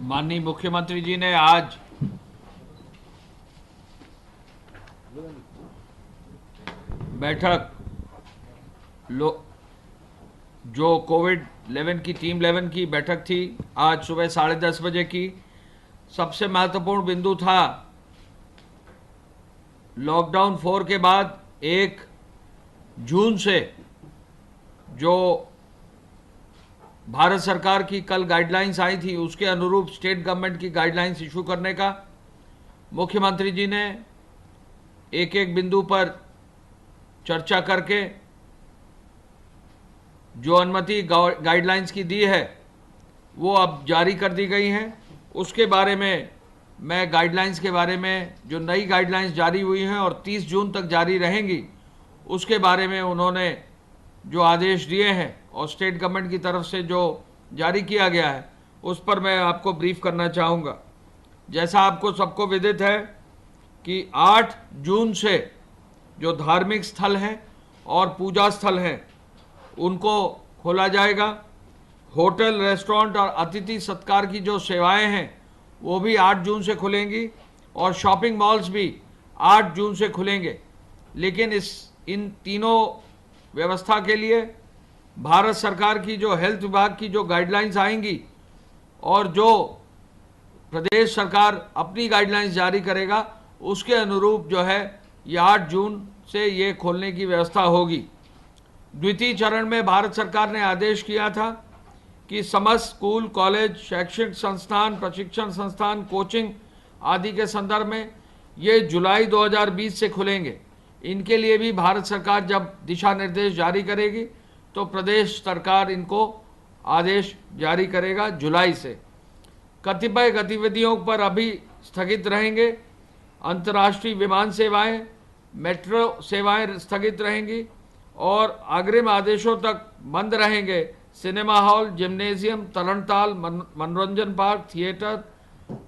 माननीय मुख्यमंत्री जी ने आज बैठक जो कोविड-11 की टीम 11 की बैठक थी, आज सुबह 10:30 बजे की। सबसे महत्वपूर्ण बिंदु था लॉकडाउन 4 के बाद 1 जून से जो भारत सरकार की कल गाइडलाइंस आई थी, उसके अनुरूप स्टेट गवर्नमेंट की गाइडलाइंस इशू करने का। मुख्यमंत्री जी ने एक एक बिंदु पर चर्चा करके जो अनुमति गाइडलाइंस की दी है वो अब जारी कर दी गई हैं। उसके बारे में मैं गाइडलाइंस के बारे में, जो नई गाइडलाइंस जारी हुई हैं और 30 जून तक जारी रहेंगी, उसके बारे में उन्होंने जो आदेश दिए हैं और स्टेट गवर्नमेंट की तरफ से जो जारी किया गया है उस पर मैं आपको ब्रीफ करना चाहूँगा। जैसा आपको सबको विदित है कि 8 जून से जो धार्मिक स्थल हैं और पूजा स्थल हैं उनको खोला जाएगा। होटल, रेस्टोरेंट और अतिथि सत्कार की जो सेवाएं हैं वो भी 8 जून से खुलेंगी और शॉपिंग मॉल्स भी 8 जून से खुलेंगे। लेकिन इन तीनों व्यवस्था के लिए भारत सरकार की जो हेल्थ विभाग की जो गाइडलाइंस आएंगी और जो प्रदेश सरकार अपनी गाइडलाइंस जारी करेगा उसके अनुरूप जो है ये 8 जून से ये खोलने की व्यवस्था होगी। द्वितीय चरण में भारत सरकार ने आदेश किया था कि समस्त स्कूल, कॉलेज, शैक्षिक संस्थान, प्रशिक्षण संस्थान, कोचिंग आदि के संदर्भ में ये जुलाई 2020 से खुलेंगे। इनके लिए भी भारत सरकार जब दिशा निर्देश जारी करेगी तो प्रदेश सरकार इनको आदेश जारी करेगा जुलाई से। कतिपय गतिविधियों पर अभी स्थगित रहेंगे। अंतर्राष्ट्रीय विमान सेवाएं, मेट्रो सेवाएं स्थगित रहेंगी और अग्रिम आदेशों तक बंद रहेंगे सिनेमा हॉल, जिम्नेजियम, तरणताल, मनोरंजन पार्क, थिएटर,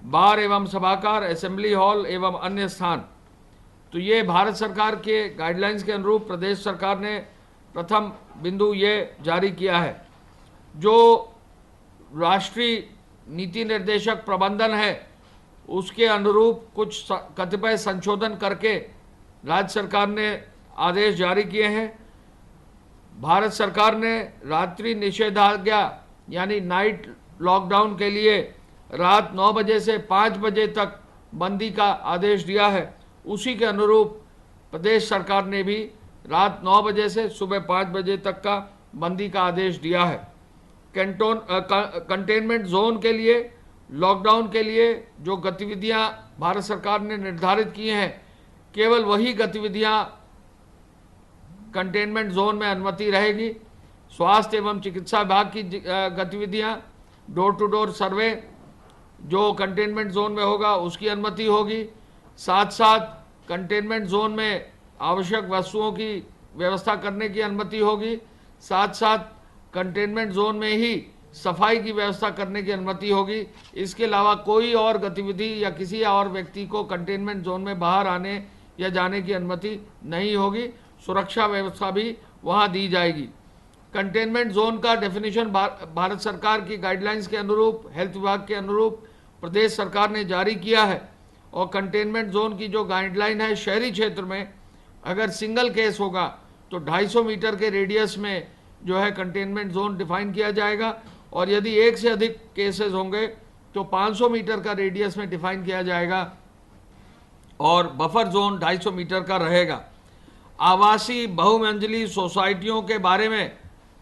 बार एवं सभागार, असेंबली हॉल एवं अन्य स्थान। तो ये भारत सरकार के गाइडलाइंस के अनुरूप प्रदेश सरकार ने प्रथम बिंदु ये जारी किया है। जो राष्ट्रीय नीति निर्देशक प्रबंधन है उसके अनुरूप कुछ कतिपय संशोधन करके राज्य सरकार ने आदेश जारी किए हैं। भारत सरकार ने रात्रि निषेधाज्ञा यानी नाइट लॉकडाउन के लिए रात 9 बजे से 5 बजे तक बंदी का आदेश दिया है। उसी के अनुरूप प्रदेश सरकार ने भी रात 9 बजे से सुबह 5 बजे तक का बंदी का आदेश दिया है। कंटेनमेंट जोन के लिए, लॉकडाउन के लिए जो गतिविधियां भारत सरकार ने निर्धारित की हैं, केवल वही गतिविधियां कंटेनमेंट जोन में अनुमति रहेगी। स्वास्थ्य एवं चिकित्सा विभाग की गतिविधियां, डोर टू डोर सर्वे जो कंटेनमेंट जोन में होगा उसकी अनुमति होगी। साथ साथ कंटेनमेंट जोन में आवश्यक वस्तुओं की व्यवस्था करने की अनुमति होगी। साथ साथ कंटेनमेंट जोन में ही सफाई की व्यवस्था करने की अनुमति होगी। इसके अलावा कोई और गतिविधि या किसी और व्यक्ति को कंटेनमेंट जोन में बाहर आने या जाने की अनुमति नहीं होगी। सुरक्षा व्यवस्था भी वहां दी जाएगी। कंटेनमेंट जोन का डेफिनेशन भारत सरकार की गाइडलाइंस के अनुरूप, हेल्थ विभाग के अनुरूप प्रदेश सरकार ने जारी किया है। और कंटेनमेंट जोन की जो गाइडलाइन है, शहरी क्षेत्र में अगर सिंगल केस होगा तो 250 मीटर के रेडियस में जो है कंटेनमेंट जोन डिफाइन किया जाएगा और यदि एक से अधिक केसेस होंगे तो 500 मीटर का रेडियस में डिफाइन किया जाएगा और बफर जोन 250 मीटर का रहेगा। आवासीय बहुमंजिली सोसाइटियों के बारे में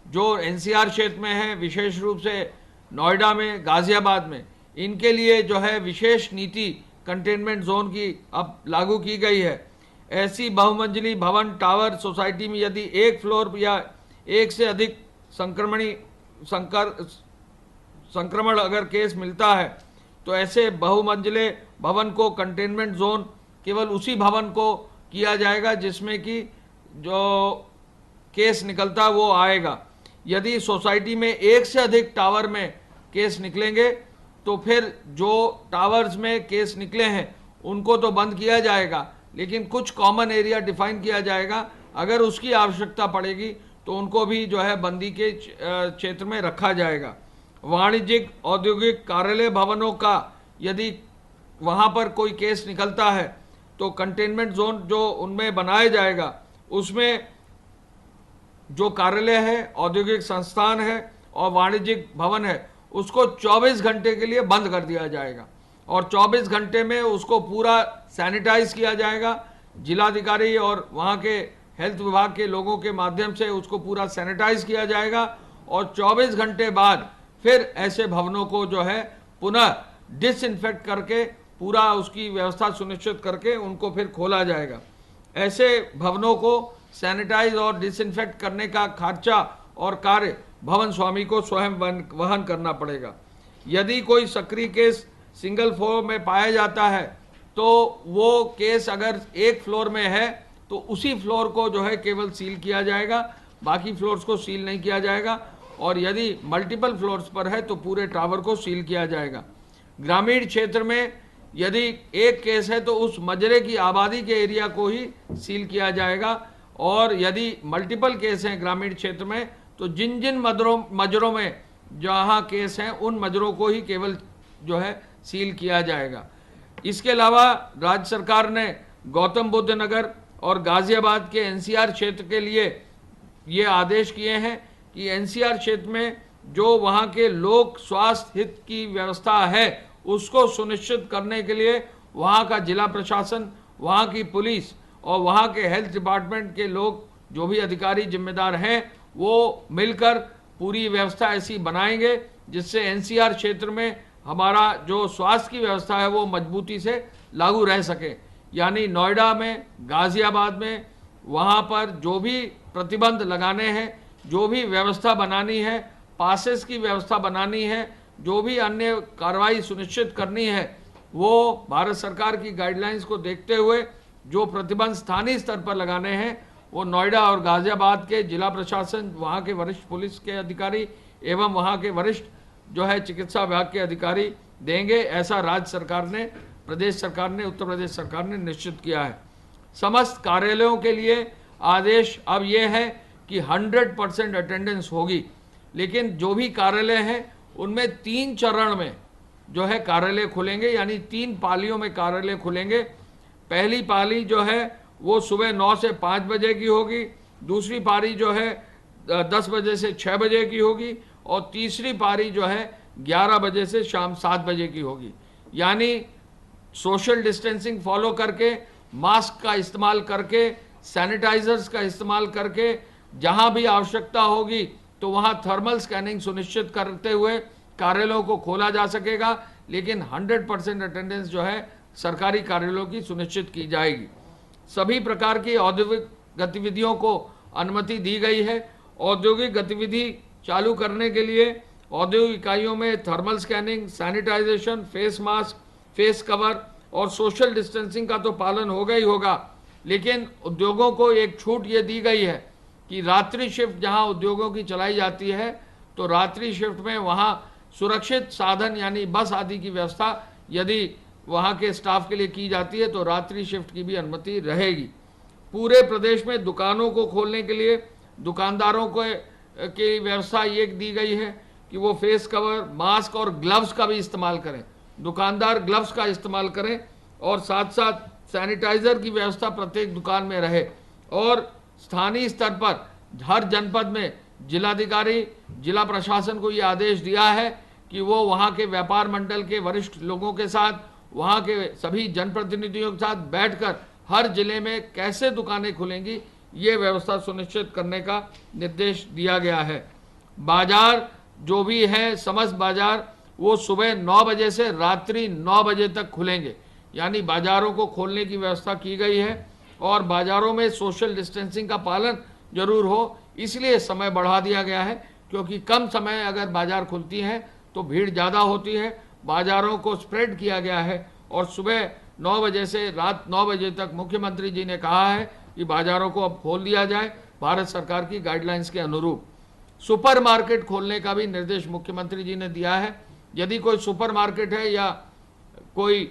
जो एनसीआर क्षेत्र में है, विशेष रूप से नोएडा में, गाजियाबाद में, इनके लिए जो है विशेष नीति कंटेनमेंट जोन की अब लागू की गई है। ऐसी बहुमंजिली भवन, टावर सोसाइटी में यदि एक फ्लोर या एक से अधिक संक्रमण अगर केस मिलता है तो ऐसे बहुमंजिले भवन को कंटेनमेंट जोन केवल उसी भवन को किया जाएगा जिसमें कि जो केस निकलता वो आएगा। यदि सोसाइटी में एक से अधिक टावर में केस निकलेंगे तो फिर जो टावर्स में केस निकले हैं उनको तो बंद किया जाएगा, लेकिन कुछ कॉमन एरिया डिफाइन किया जाएगा। अगर उसकी आवश्यकता पड़ेगी तो उनको भी जो है बंदी के क्षेत्र में रखा जाएगा। वाणिज्यिक औद्योगिक कार्यालय भवनों का यदि वहाँ पर कोई केस निकलता है तो कंटेनमेंट जोन जो उनमें बनाया जाएगा, उसमें जो कार्यालय है, औद्योगिक संस्थान है और वाणिज्यिक भवन है, उसको 24 घंटे के लिए बंद कर दिया जाएगा और 24 घंटे में उसको पूरा सैनिटाइज किया जाएगा। जिलाधिकारी और वहाँ के हेल्थ विभाग के लोगों के माध्यम से उसको पूरा सैनिटाइज किया जाएगा और 24 घंटे बाद फिर ऐसे भवनों को जो है पुनः डिसइंफेक्ट करके पूरा उसकी व्यवस्था सुनिश्चित करके उनको फिर खोला जाएगा। ऐसे भवनों को सैनिटाइज और डिसइंफेक्ट करने का खर्चा और कार्य भवन स्वामी को स्वयं वहन करना पड़ेगा। यदि कोई सक्रिय केस सिंगल फ्लोर में पाया जाता है तो वो केस अगर एक फ्लोर में है तो उसी फ्लोर को जो है केवल सील किया जाएगा, बाकी फ्लोर्स को सील नहीं किया जाएगा। और यदि मल्टीपल फ्लोर्स पर है तो पूरे टावर को सील किया जाएगा। ग्रामीण क्षेत्र में यदि एक केस है तो उस मजरे की आबादी के एरिया को ही सील किया जाएगा और यदि मल्टीपल केस हैं ग्रामीण क्षेत्र में तो जिन जिन मजरों में जहां केस हैं उन मजरों को ही केवल जो है सील किया जाएगा। इसके अलावा राज्य सरकार ने गौतम बुद्ध नगर और गाजियाबाद के एनसीआर क्षेत्र के लिए ये आदेश किए हैं कि एनसीआर क्षेत्र में जो वहाँ के लोक स्वास्थ्य हित की व्यवस्था है उसको सुनिश्चित करने के लिए वहाँ का जिला प्रशासन, वहाँ की पुलिस और वहाँ के हेल्थ डिपार्टमेंट के लोग जो भी अधिकारी जिम्मेदार हैं वो मिलकर पूरी व्यवस्था ऐसी बनाएंगे जिससे एनसीआर क्षेत्र में हमारा जो स्वास्थ्य की व्यवस्था है वो मजबूती से लागू रह सके। यानी नोएडा में, गाजियाबाद में, वहाँ पर जो भी प्रतिबंध लगाने हैं, जो भी व्यवस्था बनानी है, पासेस की व्यवस्था बनानी है, जो भी अन्य कार्रवाई सुनिश्चित करनी है, वो भारत सरकार की गाइडलाइंस को देखते हुए जो प्रतिबंध स्थानीय स्तर पर लगाने हैं वो नोएडा और गाजियाबाद के जिला प्रशासन, वहाँ के वरिष्ठ पुलिस के अधिकारी एवं वहाँ के वरिष्ठ जो है चिकित्सा विभाग के अधिकारी देंगे। ऐसा राज्य सरकार ने, प्रदेश सरकार ने, उत्तर प्रदेश सरकार ने निश्चित किया है। समस्त कार्यालयों के लिए आदेश अब ये है कि 100% अटेंडेंस होगी, लेकिन जो भी कार्यालय हैं उनमें 3 चरण में जो है कार्यालय खुलेंगे, यानी 3 पालियों में कार्यालय खुलेंगे। पहली पाली जो है वो सुबह 9 से 5 बजे की होगी, दूसरी पारी जो है 10 बजे से 6 बजे की होगी और तीसरी पारी जो है 11 बजे से शाम 7 बजे की होगी। यानी सोशल डिस्टेंसिंग फॉलो करके, मास्क का इस्तेमाल करके, सैनिटाइजर्स का इस्तेमाल करके, जहां भी आवश्यकता होगी तो वहां थर्मल स्कैनिंग सुनिश्चित करते हुए कार्यालयों को खोला जा सकेगा, लेकिन 100% अटेंडेंस जो है सरकारी कार्यालयों की सुनिश्चित की जाएगी। सभी प्रकार की औद्योगिक गतिविधियों को अनुमति दी गई है। औद्योगिक गतिविधि चालू करने के लिए औद्योगिक इकाइयों में thermal scanning, sanitization, face mask, face cover और सोशल डिस्टेंसिंग का तो पालन होगा ही होगा, लेकिन उद्योगों को एक छूट ये दी गई है कि रात्रि शिफ्ट जहां उद्योगों की चलाई जाती है तो रात्रि शिफ्ट में वहां सुरक्षित साधन यानी बस आदि की व्यवस्था यदि वहां के स्टाफ के लिए की जाती है तो रात्रि शिफ्ट की भी अनुमति रहेगी। पूरे प्रदेश में दुकानों को खोलने के लिए दुकानदारों को की व्यवस्था ये दी गई है कि वो फेस कवर, मास्क और ग्लव्स का भी इस्तेमाल करें। दुकानदार ग्लव्स का इस्तेमाल करें और साथ साथ सैनिटाइजर की व्यवस्था प्रत्येक दुकान में रहे। और स्थानीय स्तर पर हर जनपद में जिलाधिकारी, जिला प्रशासन को ये आदेश दिया है कि वो वहाँ के व्यापार मंडल के वरिष्ठ लोगों के साथ, वहाँ के सभी जनप्रतिनिधियों के साथ बैठकर हर जिले में कैसे दुकानें खुलेंगी ये व्यवस्था सुनिश्चित करने का निर्देश दिया गया है। बाजार जो भी है, समस्त बाजार वो सुबह 9 बजे से रात्रि 9 बजे तक खुलेंगे, यानी बाजारों को खोलने की व्यवस्था की गई है। और बाजारों में सोशल डिस्टेंसिंग का पालन जरूर हो, इसलिए समय बढ़ा दिया गया है, क्योंकि कम समय अगर बाजार खुलती हैं तो भीड़ ज़्यादा होती है। बाजारों को स्प्रेड किया गया है और सुबह 9 बजे से रात 9 बजे तक मुख्यमंत्री जी ने कहा है कि बाजारों को अब खोल दिया जाए भारत सरकार की गाइडलाइंस के अनुरूप। सुपर मार्केट खोलने का भी निर्देश मुख्यमंत्री जी ने दिया है। यदि कोई सुपर मार्केट है या कोई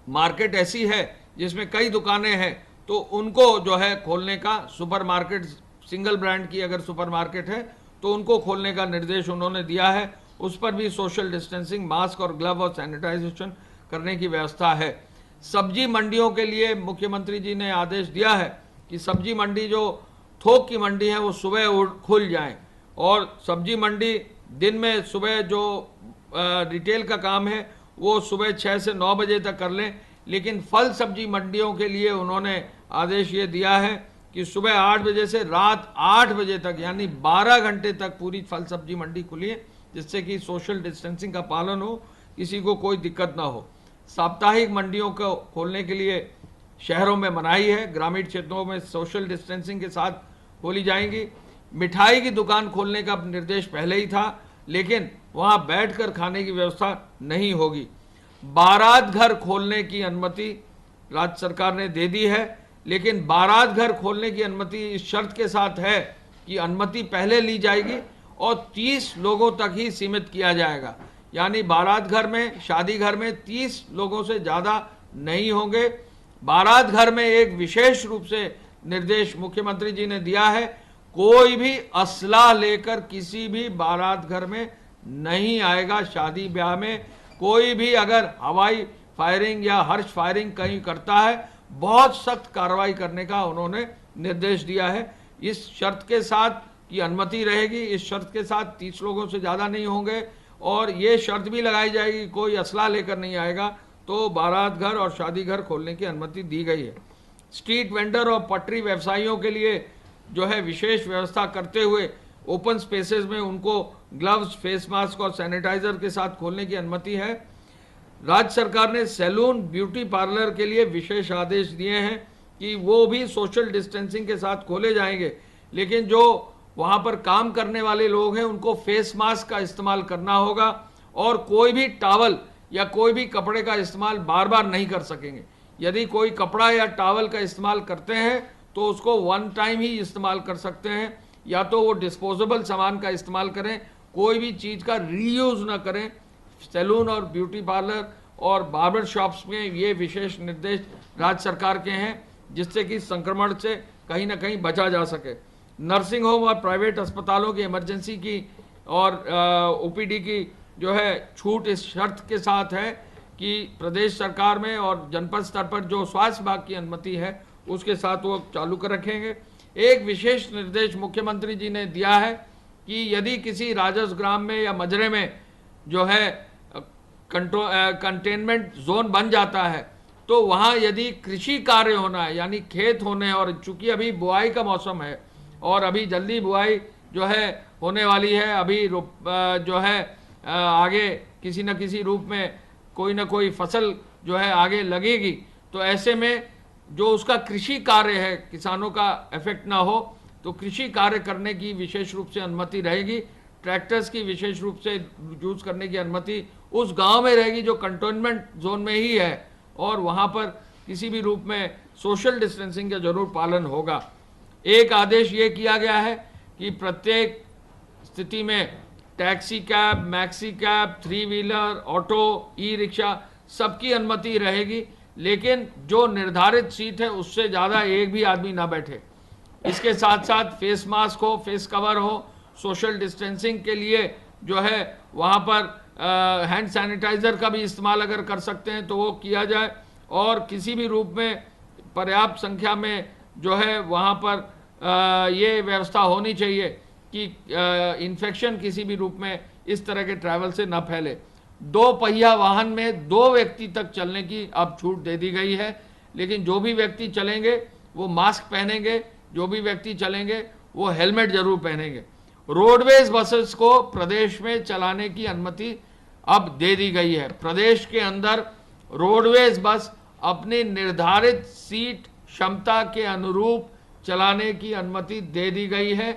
मार्केट ऐसी है जिसमें कई दुकानें हैं तो उनको जो है खोलने का, सुपर मार्केट सिंगल ब्रांड की अगर सुपर मार्केट है तो उनको खोलने का निर्देश उन्होंने दिया है। उस पर भी सोशल डिस्टेंसिंग, मास्क और ग्लव और सैनिटाइजेशन करने की व्यवस्था है। सब्जी मंडियों के लिए मुख्यमंत्री जी ने आदेश दिया है कि सब्जी मंडी जो थोक की मंडी है वो सुबह खुल जाएं, और सब्जी मंडी दिन में सुबह जो रिटेल का काम है वो सुबह 6 से 9 बजे तक कर लें। लेकिन फल सब्जी मंडियों के लिए उन्होंने आदेश ये दिया है कि सुबह 8 बजे से रात 8 बजे तक, यानी 12 घंटे तक पूरी फल सब्जी मंडी खुली है, जिससे कि सोशल डिस्टेंसिंग का पालन हो, किसी को कोई दिक्कत ना हो। साप्ताहिक मंडियों को खोलने के लिए शहरों में मनाही है, ग्रामीण क्षेत्रों में सोशल डिस्टेंसिंग के साथ खोली जाएंगी। मिठाई की दुकान खोलने का निर्देश पहले ही था, लेकिन वहां बैठकर खाने की व्यवस्था नहीं होगी। बारात घर खोलने की अनुमति राज्य सरकार ने दे दी है, लेकिन बारात घर खोलने की अनुमति इस शर्त के साथ है कि अनुमति पहले ली जाएगी और 30 लोगों तक ही सीमित किया जाएगा। यानी बारात घर में, शादी घर में 30 लोगों से ज़्यादा नहीं होंगे। बारात घर में एक विशेष रूप से निर्देश मुख्यमंत्री जी ने दिया है, कोई भी असला लेकर किसी भी बारात घर में नहीं आएगा। शादी ब्याह में कोई भी अगर हवाई फायरिंग या हर्ष फायरिंग कहीं करता है, बहुत सख्त कार्रवाई करने का उन्होंने निर्देश दिया है। इस शर्त के साथ की अनुमति रहेगी, इस शर्त के साथ 30 लोगों से ज़्यादा नहीं होंगे, और ये शर्त भी लगाई जाएगी कोई असला लेकर नहीं आएगा तो बारात घर और शादी घर खोलने की अनुमति दी गई है। स्ट्रीट वेंडर और पटरी व्यवसायियों के लिए जो है विशेष व्यवस्था करते हुए ओपन स्पेसेस में उनको ग्लव्स, फेस मास्क और सैनिटाइजर के साथ खोलने की अनुमति है। राज्य सरकार ने सैलून, ब्यूटी पार्लर के लिए विशेष आदेश दिए हैं कि वो भी सोशल डिस्टेंसिंग के साथ खोले जाएंगे, लेकिन जो वहां पर काम करने वाले लोग हैं उनको फेस मास्क का इस्तेमाल करना होगा, और कोई भी टॉवल या कोई भी कपड़े का इस्तेमाल बार बार नहीं कर सकेंगे। यदि कोई कपड़ा या टॉवल का इस्तेमाल करते हैं तो उसको वन टाइम ही इस्तेमाल कर सकते हैं, या तो वो डिस्पोजेबल सामान का इस्तेमाल करें, कोई भी चीज़ का रीयूज ना करें। सैलून और ब्यूटी पार्लर और बार्बर शॉप्स में ये विशेष निर्देश राज्य सरकार के हैं, जिससे कि संक्रमण से कहीं ना कहीं बचा जा सके। नर्सिंग होम और प्राइवेट अस्पतालों की इमरजेंसी की और ओपीडी की जो है छूट इस शर्त के साथ है कि प्रदेश सरकार में और जनपद स्तर पर जो स्वास्थ्य विभाग की अनुमति है उसके साथ वो चालू कर रखेंगे। एक विशेष निर्देश मुख्यमंत्री जी ने दिया है कि यदि किसी राजस्व ग्राम में या मजरे में जो है कंटेनमेंट जोन बन जाता है, तो वहाँ यदि कृषि कार्य होना है, यानी खेत होने, और चूंकि अभी बुआई का मौसम है और अभी जल्दी बुआई जो है होने वाली है, अभी जो है आगे किसी न किसी रूप में कोई ना कोई फसल जो है आगे लगेगी, तो ऐसे में जो उसका कृषि कार्य है किसानों का इफेक्ट ना हो, तो कृषि कार्य करने की विशेष रूप से अनुमति रहेगी। ट्रैक्टर्स की विशेष रूप से यूज करने की अनुमति उस गांव में रहेगी जो कंटेनमेंट जोन में ही है, और वहां पर किसी भी रूप में सोशल डिस्टेंसिंग का जरूर पालन होगा। एक आदेश ये किया गया है कि प्रत्येक स्थिति में taxi cab, maxi cab, 3 wheeler, auto, e rickshaw सबकी अनुमति रहेगी, लेकिन जो निर्धारित सीट है उससे ज़्यादा एक भी आदमी ना बैठे। इसके साथ साथ फेस मास्क हो, फेस कवर हो, सोशल डिस्टेंसिंग के लिए जो है वहाँ पर हैंड सैनिटाइजर का भी इस्तेमाल अगर कर सकते हैं तो वो किया जाए, और किसी भी रूप में पर्याप्त संख्या में जो है वहाँ पर ये व्यवस्था होनी चाहिए कि इन्फेक्शन किसी भी रूप में इस तरह के ट्रैवल से न फैले। 2 पहिया वाहन में 2 व्यक्ति तक चलने की अब छूट दे दी गई है, लेकिन जो भी व्यक्ति चलेंगे वो मास्क पहनेंगे, जो भी व्यक्ति चलेंगे वो हेलमेट जरूर पहनेंगे। रोडवेज बसेस को प्रदेश में चलाने की अनुमति अब दे दी गई है। प्रदेश के अंदर रोडवेज बस अपनी निर्धारित सीट क्षमता के अनुरूप चलाने की अनुमति दे दी गई है।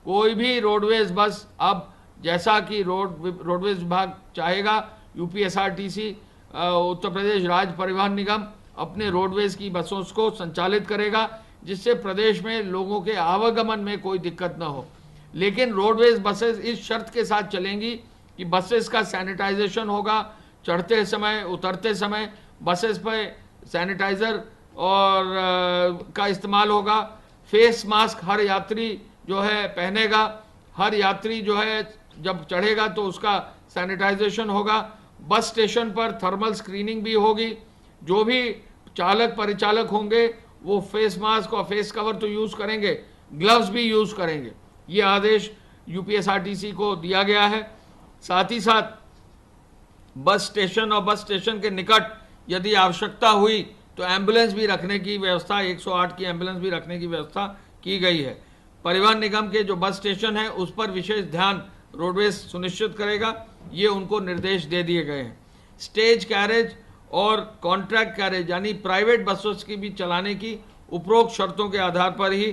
कोई भी रोडवेज बस अब, जैसा कि रोडवेज विभाग चाहेगा, यूपीएसआरटीसी उत्तर प्रदेश राज्य परिवहन निगम अपने रोडवेज की बसों को संचालित करेगा, जिससे प्रदेश में लोगों के आवागमन में कोई दिक्कत न हो। लेकिन रोडवेज बसेस इस शर्त के साथ चलेंगी कि बसेस का सैनिटाइजेशन होगा, चढ़ते समय उतरते समय बसेस पे सैनिटाइजर और का इस्तेमाल होगा, फेस मास्क हर यात्री जो है पहनेगा, हर यात्री जो है जब चढ़ेगा तो उसका सैनिटाइजेशन होगा। बस स्टेशन पर थर्मल स्क्रीनिंग भी होगी। जो भी चालक परिचालक होंगे वो फेस मास्क और फेस कवर तो यूज़ करेंगे, ग्लव्स भी यूज़ करेंगे। ये आदेश यूपीएसआरटीसी को दिया गया है। साथ ही साथ बस स्टेशन और बस स्टेशन के निकट यदि आवश्यकता हुई तो एम्बुलेंस भी रखने की व्यवस्था, 108 की एम्बुलेंस भी रखने की व्यवस्था की गई है। परिवहन निगम के जो बस स्टेशन है उस पर विशेष ध्यान रोडवेज सुनिश्चित करेगा, ये उनको निर्देश दे दिए गए हैं। स्टेज कैरेज और कॉन्ट्रैक्ट कैरेज यानी प्राइवेट बसेस की भी चलाने की उपरोक्त शर्तों के आधार पर ही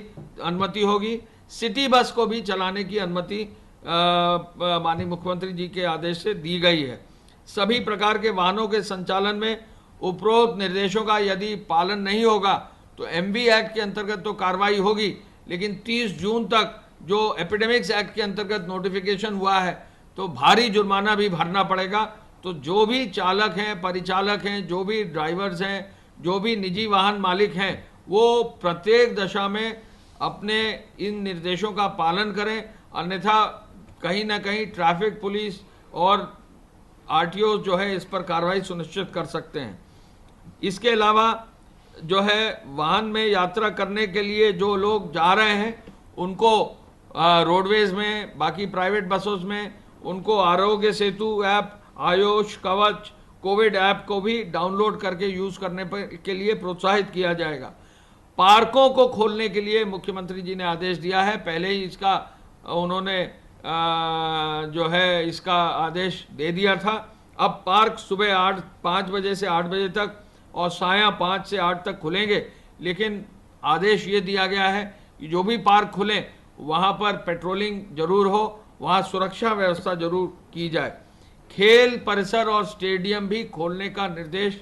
अनुमति होगी। सिटी बस को भी चलाने की अनुमति माननीय मुख्यमंत्री जी के आदेश से दी गई है। सभी प्रकार के वाहनों के संचालन में उपरोक्त निर्देशों का यदि पालन नहीं होगा तो एमवी एक्ट के अंतर्गत तो कार्रवाई होगी, लेकिन 30 जून तक जो एपिडेमिक्स एक्ट के अंतर्गत नोटिफिकेशन हुआ है तो भारी जुर्माना भी भरना पड़ेगा। तो जो भी चालक हैं, परिचालक हैं, जो भी ड्राइवर्स हैं, जो भी निजी वाहन मालिक हैं, वो प्रत्येक दशा में अपने इन निर्देशों का पालन करें, अन्यथा कहीं ना कहीं ट्रैफिक पुलिस और आरटीओ जो है इस पर कार्रवाई सुनिश्चित कर सकते हैं। इसके अलावा जो है वाहन में यात्रा करने के लिए जो लोग जा रहे हैं उनको रोडवेज में, बाकी प्राइवेट बसों में उनको आरोग्य सेतु ऐप, आयुष कवच, कोविड ऐप को भी डाउनलोड करके यूज़ करने के लिए प्रोत्साहित किया जाएगा। पार्कों को खोलने के लिए मुख्यमंत्री जी ने आदेश दिया है। पहले ही इसका उन्होंने जो है इसका आदेश दे दिया था। अब पार्क सुबह 5 बजे से 8 बजे तक और साया 5 से 8 तक खुलेंगे, लेकिन आदेश ये दिया गया है कि जो भी पार्क खुलें वहाँ पर पेट्रोलिंग जरूर हो, वहाँ सुरक्षा व्यवस्था जरूर की जाए। खेल परिसर और स्टेडियम भी खोलने का निर्देश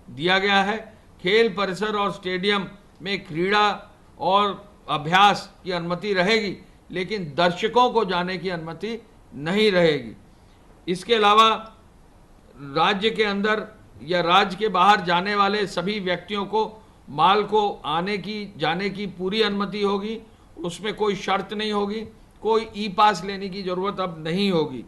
दिया गया है। खेल परिसर और स्टेडियम में क्रीड़ा और अभ्यास की अनुमति रहेगी, लेकिन दर्शकों को जाने की अनुमति नहीं रहेगी। इसके अलावा राज्य के अंदर या राज्य के बाहर जाने वाले सभी व्यक्तियों को माल को आने की जाने की पूरी अनुमति होगी, उसमें कोई शर्त नहीं होगी, कोई ई पास लेने की जरूरत अब नहीं होगी।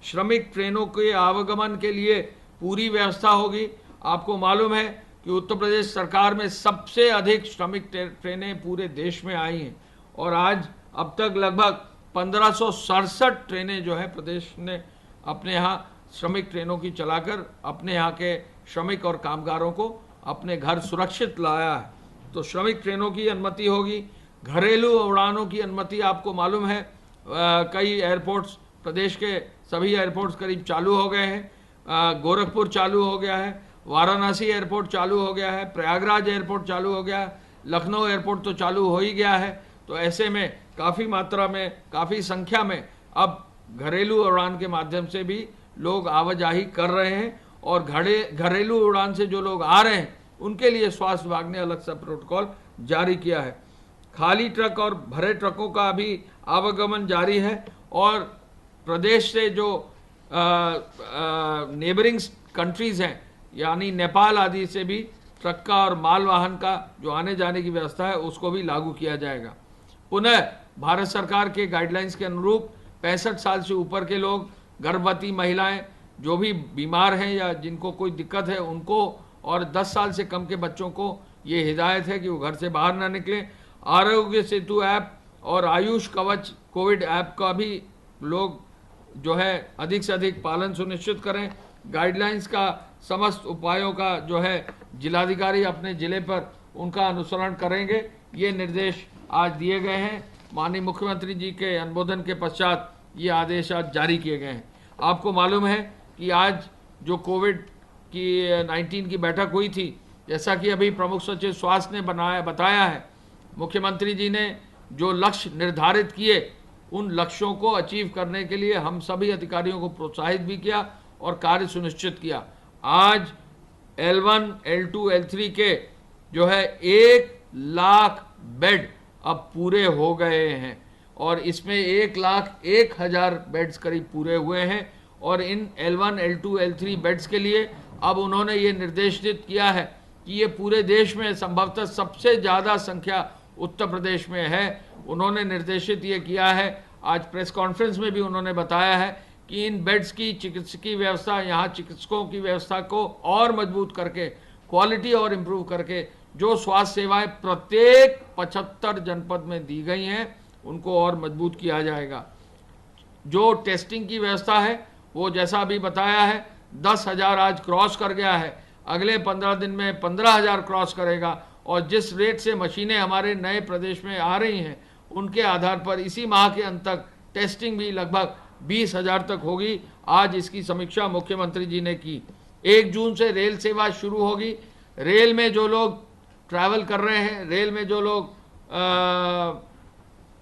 श्रमिक ट्रेनों के आवागमन के लिए पूरी व्यवस्था होगी। आपको मालूम है कि उत्तर प्रदेश सरकार में सबसे अधिक श्रमिक ट्रेनें पूरे देश में आई हैं और आज अब तक लगभग 1567 ट्रेनें जो है प्रदेश ने अपने यहाँ श्रमिक ट्रेनों की चलाकर अपने यहाँ के श्रमिक और कामगारों को अपने घर सुरक्षित लाया है। तो श्रमिक ट्रेनों की अनुमति होगी। घरेलू उड़ानों की अनुमति आपको मालूम है कई एयरपोर्ट्स, प्रदेश के सभी एयरपोर्ट्स करीब चालू हो गए हैं। गोरखपुर चालू हो गया है, वाराणसी एयरपोर्ट चालू हो गया है, प्रयागराज एयरपोर्ट चालू हो गया है, लखनऊ एयरपोर्ट तो चालू हो ही गया है। तो ऐसे में काफ़ी मात्रा में, काफ़ी संख्या में अब घरेलू उड़ान के माध्यम से भी लोग आवाजाही कर रहे हैं और घरेलू उड़ान से जो लोग आ रहे हैं उनके लिए स्वास्थ्य विभाग ने अलग सा प्रोटोकॉल जारी किया है। खाली ट्रक और भरे ट्रकों का भी आवागमन जारी है और प्रदेश से जो नेबरिंग कंट्रीज़ हैं यानी नेपाल आदि से भी ट्रक का और माल वाहन का जो आने जाने की व्यवस्था है उसको भी लागू किया जाएगा। पुनः भारत सरकार के गाइडलाइंस के अनुरूप 65 साल से ऊपर के लोग, गर्भवती महिलाएं, जो भी बीमार हैं या जिनको कोई दिक्कत है उनको, और 10 साल से कम के बच्चों को ये हिदायत है कि वो घर से बाहर ना निकलें। आरोग्य सेतु ऐप और आयुष कवच कोविड ऐप का भी लोग जो है अधिक से अधिक पालन सुनिश्चित करें। गाइडलाइंस का समस्त उपायों का जो है जिलाधिकारी अपने ज़िले पर उनका अनुसरण करेंगे। ये निर्देश आज दिए गए हैं। माननीय मुख्यमंत्री जी के अनुमोदन के पश्चात ये आदेश आज जारी किए गए हैं। आपको मालूम है कि आज जो कोविड की 19 की बैठक हुई थी, जैसा कि अभी प्रमुख सचिव स्वास्थ्य ने बताया है, मुख्यमंत्री जी ने जो लक्ष्य निर्धारित किए उन लक्ष्यों को अचीव करने के लिए हम सभी अधिकारियों को प्रोत्साहित भी किया और कार्य सुनिश्चित किया। आज L1, L2, L3 के जो है 1 लाख बेड अब पूरे हो गए हैं और इसमें 1,01,000 बेड्स करीब पूरे हुए हैं और इन L1, L2, L3 बेड्स के लिए अब उन्होंने ये निर्देशित किया है कि ये पूरे देश में संभवतः सबसे ज़्यादा संख्या उत्तर प्रदेश में है। उन्होंने निर्देशित ये किया है आज प्रेस कॉन्फ्रेंस में भी उन्होंने बताया है कि इन बेड्स की चिकित्सकीय व्यवस्था, यहाँ चिकित्सकों की व्यवस्था को और मजबूत करके, क्वालिटी और इम्प्रूव करके, जो स्वास्थ्य सेवाएं प्रत्येक 75 जनपद में दी गई हैं उनको और मजबूत किया जाएगा। जो टेस्टिंग की व्यवस्था है वो जैसा अभी बताया है 10,000 आज क्रॉस कर गया है, अगले 15 दिन में 15,000 क्रॉस करेगा। और जिस रेट से मशीनें हमारे नए प्रदेश में आ रही हैं उनके आधार पर इसी माह के अंत तक टेस्टिंग भी लगभग 20,000 तक होगी। आज इसकी समीक्षा मुख्यमंत्री जी ने की। 1 जून से रेल सेवा शुरू होगी। रेल में जो लोग ट्रैवल कर रहे हैं, रेल में जो लोग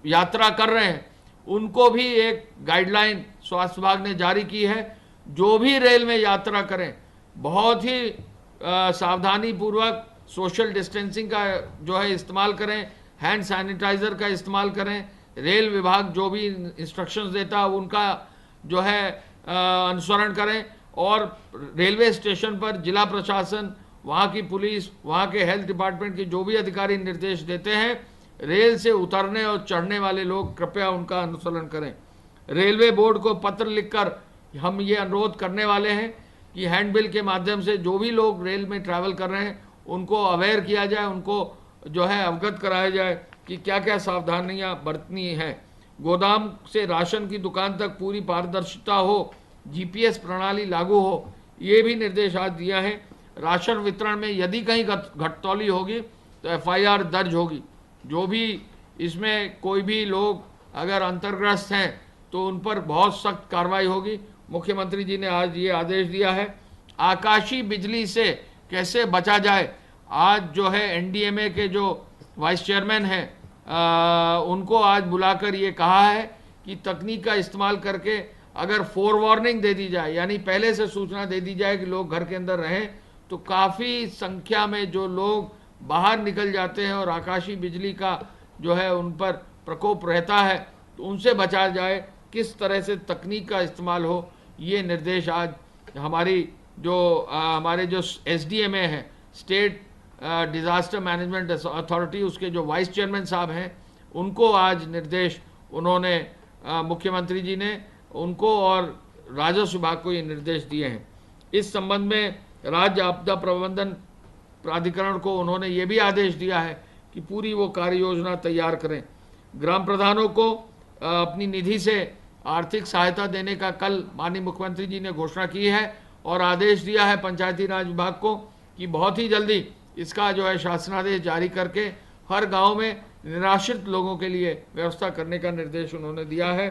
यात्रा कर रहे हैं, उनको भी एक गाइडलाइन स्वास्थ्य विभाग ने जारी की है। जो भी रेल में यात्रा करें बहुत ही सावधानी पूर्वक सोशल डिस्टेंसिंग का जो है इस्तेमाल करें, हैंड सैनिटाइजर का इस्तेमाल करें। रेल विभाग जो भी इंस्ट्रक्शंस देता है उनका जो है अनुसरण करें। और रेलवे स्टेशन पर जिला प्रशासन, वहाँ की पुलिस, वहाँ के हेल्थ डिपार्टमेंट के जो भी अधिकारी निर्देश देते हैं, रेल से उतरने और चढ़ने वाले लोग कृपया उनका अनुसरण करें। रेलवे बोर्ड को पत्र लिखकर हम ये अनुरोध करने वाले हैं कि हैंडबिल के माध्यम से जो भी लोग रेल में ट्रैवल कर रहे हैं उनको अवेयर किया जाए, उनको जो है अवगत कराया जाए कि क्या क्या सावधानियां बरतनी है। गोदाम से राशन की दुकान तक पूरी पारदर्शिता हो, जीपीएस प्रणाली लागू हो, ये भी निर्देश आज दिया है। राशन वितरण में यदि कहीं घटतौली होगी तो एफआईआर दर्ज होगी। जो भी इसमें कोई भी लोग अगर अंतर्ग्रस्त हैं तो उन पर बहुत सख्त कार्रवाई होगी। मुख्यमंत्री जी ने आज ये आदेश दिया है। आकाशीय बिजली से कैसे बचा जाए, आज जो है एनडीएमए के जो वाइस चेयरमैन हैं उनको आज बुलाकर ये कहा है कि तकनीक का इस्तेमाल करके अगर फोर वार्निंग दे दी जाए, यानी पहले से सूचना दे दी जाए कि लोग घर के अंदर रहें, तो काफ़ी संख्या में जो लोग बाहर निकल जाते हैं और आकाशीय बिजली का जो है उन पर प्रकोप रहता है तो उनसे बचा जाए। किस तरह से तकनीक का इस्तेमाल हो, ये निर्देश आज हमारे जो एसडीएमए हैं, स्टेट डिज़ास्टर मैनेजमेंट अथॉरिटी, उसके जो वाइस चेयरमैन साहब हैं उनको आज निर्देश उन्होंने मुख्यमंत्री जी ने उनको और राजस्व विभाग को ये निर्देश दिए हैं। इस संबंध में राज्य आपदा प्रबंधन प्राधिकरण को उन्होंने ये भी आदेश दिया है कि पूरी वो कार्य योजना तैयार करें। ग्राम प्रधानों को अपनी निधि से आर्थिक सहायता देने का कल माननीय मुख्यमंत्री जी ने घोषणा की है और आदेश दिया है पंचायती राज विभाग को कि बहुत ही जल्दी इसका जो है शासनादेश जारी करके हर गांव में निराश्रित लोगों के लिए व्यवस्था करने का निर्देश उन्होंने दिया है।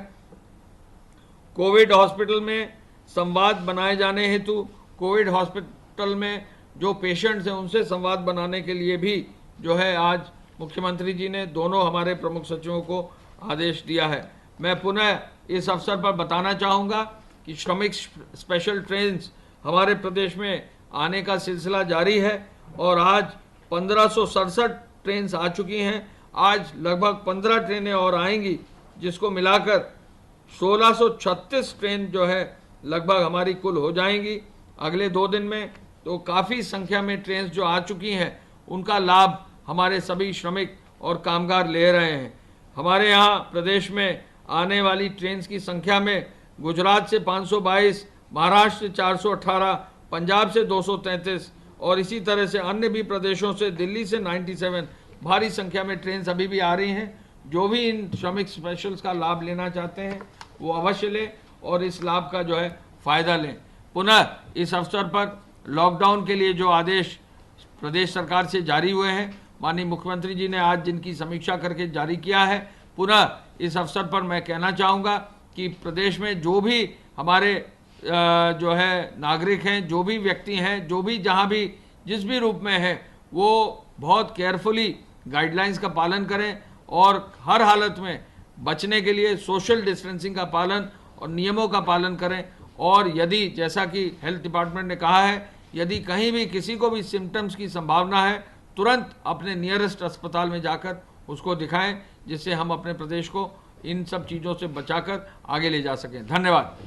कोविड हॉस्पिटल में संवाद बनाए जाने हेतु कोविड हॉस्पिटल में जो पेशेंट्स हैं उनसे संवाद बनाने के लिए भी जो है आज मुख्यमंत्री जी ने दोनों हमारे प्रमुख सचिवों को आदेश दिया है। मैं पुनः इस अवसर पर बताना चाहूँगा कि श्रमिक स्पेशल ट्रेन्स हमारे प्रदेश में आने का सिलसिला जारी है और आज 1567 ट्रेन्स आ चुकी हैं। आज लगभग 15 ट्रेनें और आएंगी, जिसको मिलाकर 1636 ट्रेन जो है लगभग हमारी कुल हो जाएंगी अगले 2 दिन में। तो काफ़ी संख्या में ट्रेन जो आ चुकी हैं उनका लाभ हमारे सभी श्रमिक और कामगार ले रहे हैं। हमारे यहाँ प्रदेश में आने वाली ट्रेन की संख्या में गुजरात से 522, महाराष्ट्र से 418, पंजाब से 233 और इसी तरह से अन्य भी प्रदेशों से, दिल्ली से 97 भारी संख्या में ट्रेन अभी भी आ रही हैं। जो भी इन श्रमिक स्पेशल्स का लाभ लेना चाहते हैं वो अवश्य लें और इस लाभ का जो है फ़ायदा लें। पुनः इस अवसर पर लॉकडाउन के लिए जो आदेश प्रदेश सरकार से जारी हुए हैं, माननीय मुख्यमंत्री जी ने आज जिनकी समीक्षा करके जारी किया है, पुनः इस अवसर पर मैं कहना चाहूँगा कि प्रदेश में जो भी हमारे जो है नागरिक हैं, जो भी व्यक्ति हैं, जो भी जहाँ भी जिस भी रूप में हैं, वो बहुत केयरफुली गाइडलाइंस का पालन करें और हर हालत में बचने के लिए सोशल डिस्टेंसिंग का पालन और नियमों का पालन करें। और यदि जैसा कि हेल्थ डिपार्टमेंट ने कहा है, यदि कहीं भी किसी को भी सिम्टम्स की संभावना है, तुरंत अपने नियरेस्ट अस्पताल में जाकर उसको दिखाएं, जिससे हम अपने प्रदेश को इन सब चीज़ों से बचाकर आगे ले जा सकें। धन्यवाद।